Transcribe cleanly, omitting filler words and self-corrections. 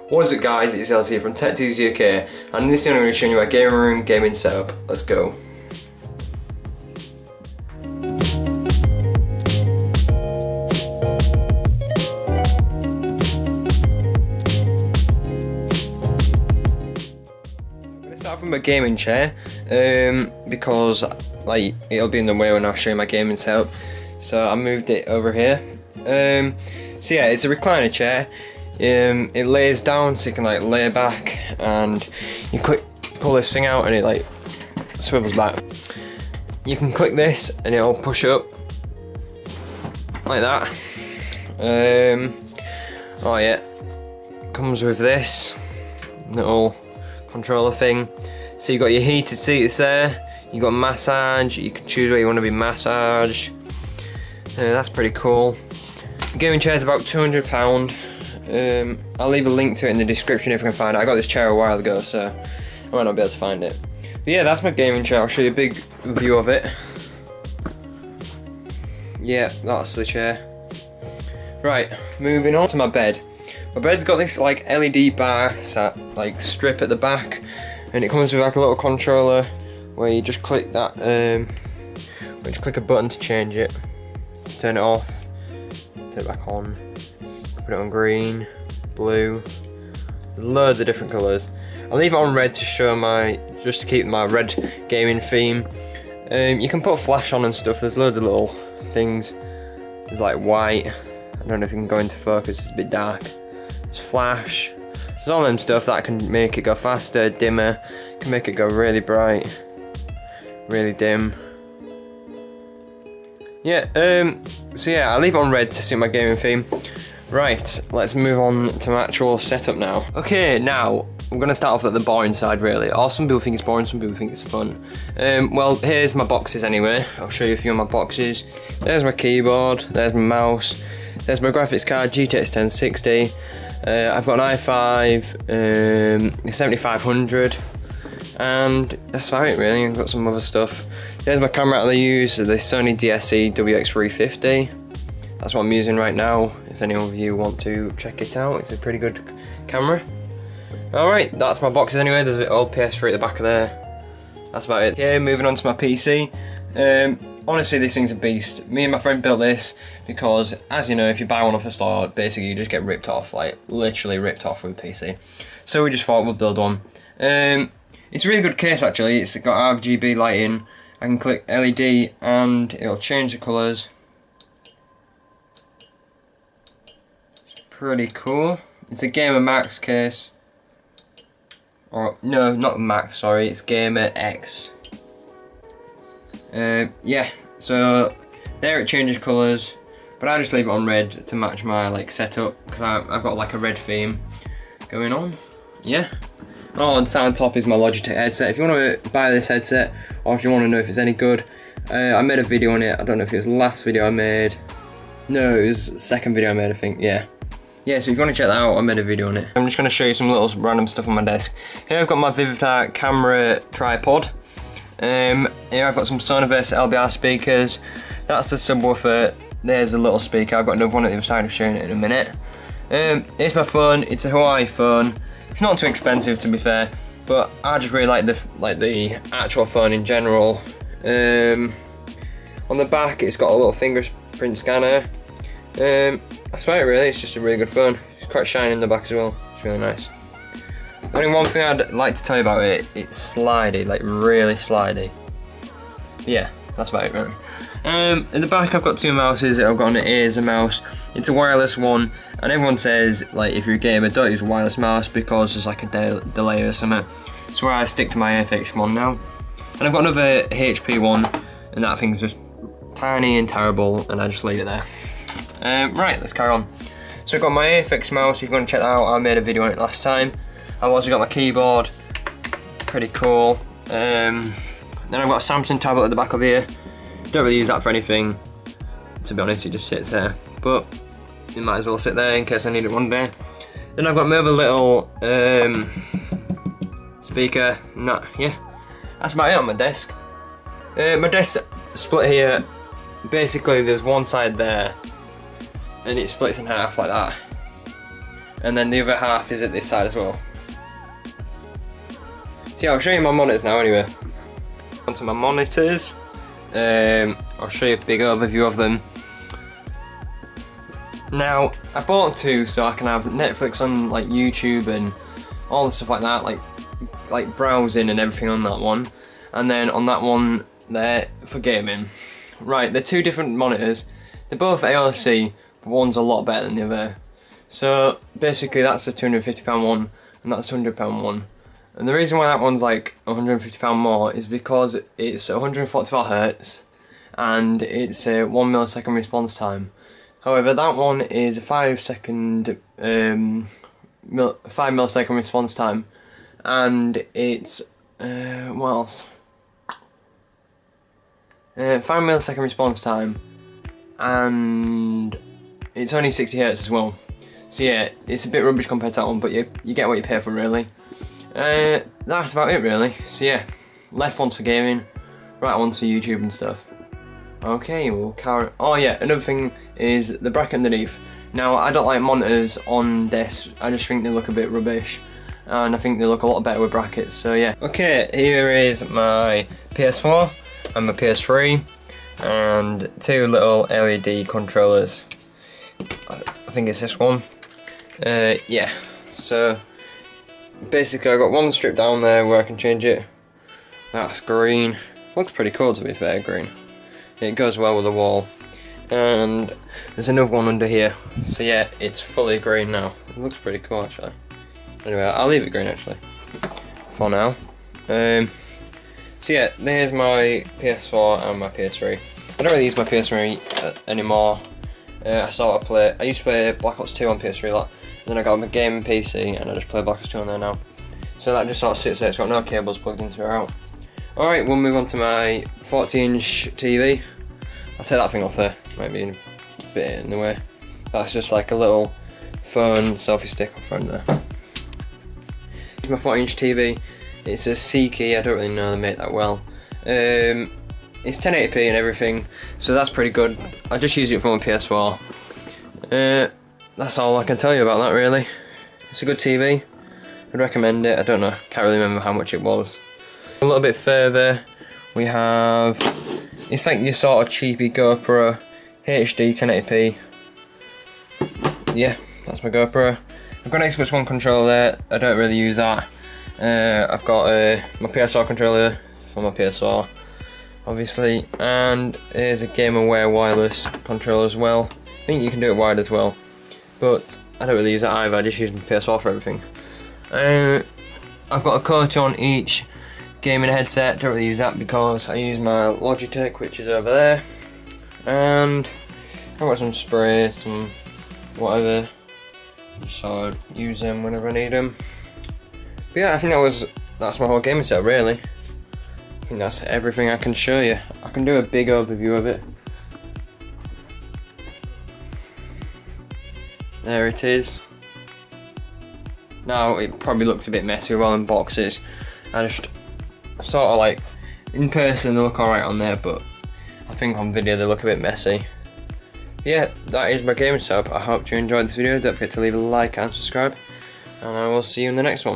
What is it guys, it's Els here from TechTees UK, and in this video I'm going to show you my gaming room gaming setup. Let's go. I'm going to start from my gaming chair, because like it'll be in the way when I show you my gaming setup. So I moved it over here. So yeah, it's a recliner chair. It lays down so you can like lay back, and you pull this thing out and it like swivels back. You can click this and it'll push up like that. Oh yeah, comes with this little controller thing. So you got your heated seats there. You got massage. You can choose where you want to be massaged. That's pretty cool. The gaming chair is about £200. I'll leave a link to it in the description if I can find it. I got this chair a while ago, so I might not be able to find it. But yeah, that's my gaming chair. I'll show you a big view of it. Yeah, that's the chair. Right, moving on to my bed. My bed's got this like LED bar like strip at the back, and it comes with like a little controller where you just click that. Just click a button to change it, to turn it off, turn it back on. Put it on green, blue, there's loads of different colours. I'll leave it on red to show just to keep my red gaming theme. You can put flash on and stuff, there's loads of little things. There's like white, I don't know if you can go into focus, it's a bit dark. There's flash, there's all them stuff that can make it go faster, dimmer, can make it go really bright, really dim. Yeah, so yeah, I'll leave it on red to suit my gaming theme. Right, let's move on to my actual setup now. Okay, now, we're going to start off at the boring side really. Or some people think it's boring, some people think it's fun. Well, here's my boxes anyway. I'll show you a few of my boxes. There's my keyboard, there's my mouse, there's my graphics card, GTX 1060. I've got an i5 7500. And that's about it really. I've got some other stuff. There's my camera that I use, the Sony DSE WX350. That's what I'm using right now, if any of you want to check it out. It's a pretty good camera. Alright, that's my boxes anyway. There's an old PS3 at the back of there. That's about it. Okay, moving on to my PC. Honestly, this thing's a beast. Me and my friend built this because, as you know, if you buy one off a store, basically you just get ripped off, like literally ripped off with a PC. So we just thought we'd build one. It's a really good case actually. It's got RGB lighting. I can click LED and it'll change the colours. Pretty cool. It's a Gamer Max case. Or no, not Max, sorry, it's Gamer X. Yeah, so there it changes colours, but I just leave it on red to match my like setup because I've got like a red theme going on. Yeah. Oh, and sat on top is my Logitech headset. If you want to buy this headset, or if you want to know if it's any good, I made a video on it. I don't know if it was the last video I made. No, it was the second video I made, I think. Yeah. Yeah, so if you want to check that out, I made a video on it. I'm just going to show you some little random stuff on my desk. Here I've got my Vivitar camera tripod. Here I've got some Sonoverse LBR speakers. That's the subwoofer. There's a little speaker. I've got another one at the other side. I'll show you it in a minute. Here's my phone. It's a Huawei phone. It's not too expensive to be fair, but I just really like the actual phone in general. On the back, it's got a little fingerprint scanner. That's about it really, it's just a really good phone. It's quite shiny in the back as well, it's really nice. Only one thing I'd like to tell you about it, it's slidey, like really slidey. But yeah, that's about it really. In the back I've got two mouses. I've got an Acer mouse. It's a wireless one, and everyone says like if you're a gamer don't use a wireless mouse because there's like a delay or something. That's where I stick to my Airfix one now. And I've got another HP one, and that thing's just tiny and terrible, and I just leave it there. Right, let's carry on. So I've got my Airfix mouse. If you want to check that out, I made a video on it last time. I've also got my keyboard, pretty cool. Then I've got a Samsung tablet at the back of here. Don't really use that for anything, to be honest, it just sits there. But it might as well sit there in case I need it one day. Then I've got my other little speaker, and that, yeah. That's about it on my desk. My desk split here. Basically there's one side there, and it splits in half like that. and then the other half is at this side as well. So yeah, I'll show you my monitors now anyway. Onto my monitors. I'll show you a big overview of them. Now, I bought two so I can have Netflix on like YouTube and all the stuff like that, like browsing and everything on that one. And then on that one there for gaming. Right, they're two different monitors. They're both ALC, but one's a lot better than the other. So basically that's the £250 one and that's the £100 one. And the reason why that one's like £150 more is because it's 144 Hz and it's a 1 millisecond response time. However, that one is a 5 millisecond response time, and it's 5 millisecond response time, and it's only 60 Hz as well. So yeah, it's a bit rubbish compared to that one, but you get what you pay for really. That's about it really. So yeah, left one's for gaming, right one's for YouTube and stuff. Okay, we'll carry. Oh yeah, another thing is the bracket underneath. Now I don't like monitors on desks. I just think they look a bit rubbish, and I think they look a lot better with brackets. So yeah. Okay, here is my PS4 and my PS3, and two little LED controllers. I think it's this one. Yeah. So basically, I got one strip down there where I can change it. That's green. Looks pretty cool to be fair, green. It goes well with the wall. And there's another one under here. So yeah, it's fully green now. It looks pretty cool actually. Anyway, I'll leave it green actually for now. So yeah, there's my PS4 and my PS3. I don't really use my PS3 anymore. I used to play Black Ops 2 on PS3 a lot. And then I got my gaming PC and I just play Black Ops 2 on there now. So that just sort of sits there, it's got no cables plugged into or out. Alright, we'll move on to my 40-inch TV. I'll take that thing off there, might be a bit in the way. That's just like a little phone selfie stick on front there. It's my 40-inch TV. It's a Seiki, I don't really know how they make that well. It's 1080p and everything, so that's pretty good. I just use it for my PS4. That's all I can tell you about that really. It's a good TV. I'd recommend it. I don't know, can't really remember how much it was. A little bit further, we have, it's like your sort of cheapy GoPro HD 1080p. Yeah, that's my GoPro. I've got an Xbox One controller there. I don't really use that. I've got my PS4 controller for my PS4, obviously, and here's a Game Aware wireless controller as well. I think you can do it wired as well, but I don't really use that either. I just use my PS4 for everything. I've got a coat on each gaming headset. Don't really use that because I use my Logitech, which is over there, and I've got some spray, some whatever, so I use them whenever I need them. But yeah, I think that's my whole gaming setup really. I think that's everything I can show you. I can do a big overview of it. There it is. Now it probably looks a bit messy with all them boxes. I just sort of like, in person they look alright on there, but I think on video they look a bit messy. Yeah, that is my gaming setup. I hope you enjoyed this video. Don't forget to leave a like and subscribe, and I will see you in the next one.